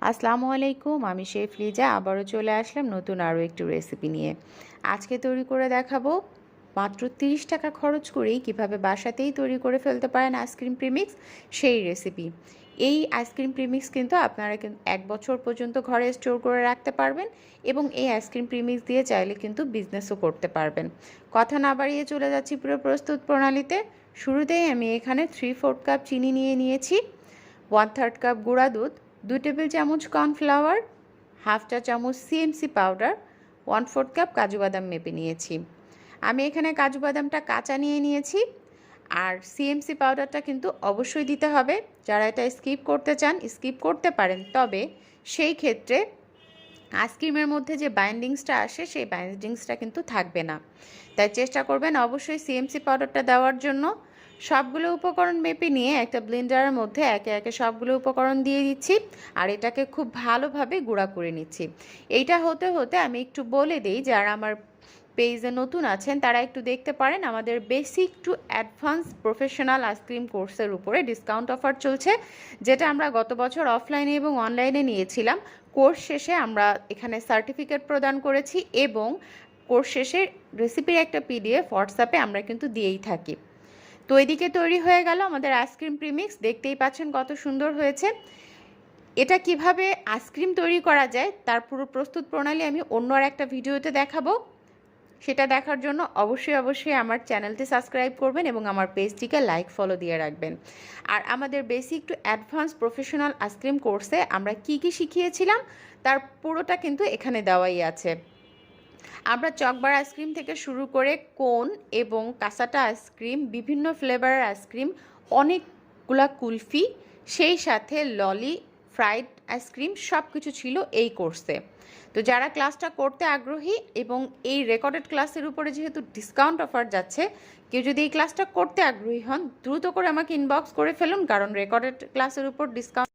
আসসালামু আলাইকুম, আমি শেফ লিজা আবারও চলে আসলাম নতুন আরও একটু রেসিপি নিয়ে। আজকে তৈরি করে দেখাবো মাত্র 30 টাকা খরচ করেই কিভাবে বাসাতেই তৈরি করে ফেলতে পারেন আইসক্রিম প্রিমিক্স, সেই রেসিপি। এই আইসক্রিম প্রিমিক্স কিন্তু আপনারা কিন্তু 1 বছর পর্যন্ত ঘরে স্টোর করে রাখতে পারবেন এবং এই আইসক্রিম প্রিমিক্স দিয়ে চাইলে কিন্তু বিজনেসও করতে পারবেন। কথা না বাড়িয়ে চলে যাচ্ছি পুরো প্রস্তুত প্রণালীতে। শুরুতেই আমি এখানে 3/4 কাপ চিনি নিয়ে নিয়েছি, 1/3 কাপ গুঁড়া দুধ, 2 টেবিল চামচ কর্নফ্লাওয়ার, হাফ চা চামচ সিএমসি পাউডার, 1/4 কাপ কাজু বাদাম মেপে নিয়েছি। আমি এখানে কাজু বাদামটা কাঁচা নিয়ে নিয়েছি, আর সিএমসি পাউডারটা কিন্তু অবশ্যই দিতে হবে। যারা এটা স্কিপ করতে চান স্কিপ করতে পারেন, তবে সেই ক্ষেত্রে আইসক্রিমের মধ্যে যে বাইন্ডিংসটা আসে সেই বাইন্ডিংসটা কিন্তু থাকবে না, তাই চেষ্টা করবেন অবশ্যই সিএমসি পাউডারটা দেওয়ার জন্য। সবগুলো উপকরণ মেপে নিয়ে একটা ব্লেন্ডারের মধ্যে একে একে সবগুলো উপকরণ দিয়ে দিচ্ছি, আর এটাকে খুব ভালোভাবে গুঁড়া করে নিচ্ছি। এইটা হতে হতে আমি একটু বলে দিই, যারা আমার পেজে নতুন আছেন তারা একটু দেখতে পারেন, আমাদের basic to advance professional ice cream কোর্সের উপরে ডিসকাউন্ট অফার চলছে, যেটা আমরা গত বছর অফলাইনে এবং অনলাইনে নিয়েছিলাম। কোর্স শেষে আমরা এখানে সার্টিফিকেট প্রদান করেছি এবং কোর্স শেষে রেসিপির একটা পিডিএফ হোয়াটসঅ্যাপে আমরা কিন্তু দিয়েই থাকি। তো এদিকে তৈরি হয়ে গেল আমাদের আইসক্রিম প্রিমিক্স, দেখতেই পাচ্ছেন কত সুন্দর হয়েছে। এটা কিভাবে আইসক্রিম তৈরি করা যায় তার পুরো প্রস্তুত প্রণালী আমি অন্য আর একটা ভিডিওতে দেখাবো। সেটা দেখার জন্য অবশ্যই আমার চ্যানেলটি সাবস্ক্রাইব করবেন এবং আমার পেজটিকে লাইক ফলো দিয়ে রাখবেন। আর আমাদের basic to advance professional ice cream কোর্সে আমরা কি শিখিয়েছিলাম তার পুরোটা কিন্তু এখানে দেওয়াই আছে। আমরা চকবার আইসক্রিম থেকে শুরু করে কোন এবং কাসাটা আইসক্রিম, বিভিন্ন ফ্লেভারের আইসক্রিম, অনেকগুলা কুলফি, সেই সাথে ললি, ফ্রাইড আইসক্রিম সব কিছু ছিল এই কোর্সে। তো যারা ক্লাসটা করতে আগ্রহী এবং এই রেকর্ডেড ক্লাসের উপরে যেহেতু ডিসকাউন্ট অফার যাচ্ছে, কেউ যদি এই ক্লাসটা করতে আগ্রহী হন দ্রুত করে আমাকে ইনবক্স করে ফেলুন, কারণ রেকর্ডেড ক্লাসের উপর ডিসকাউন্ট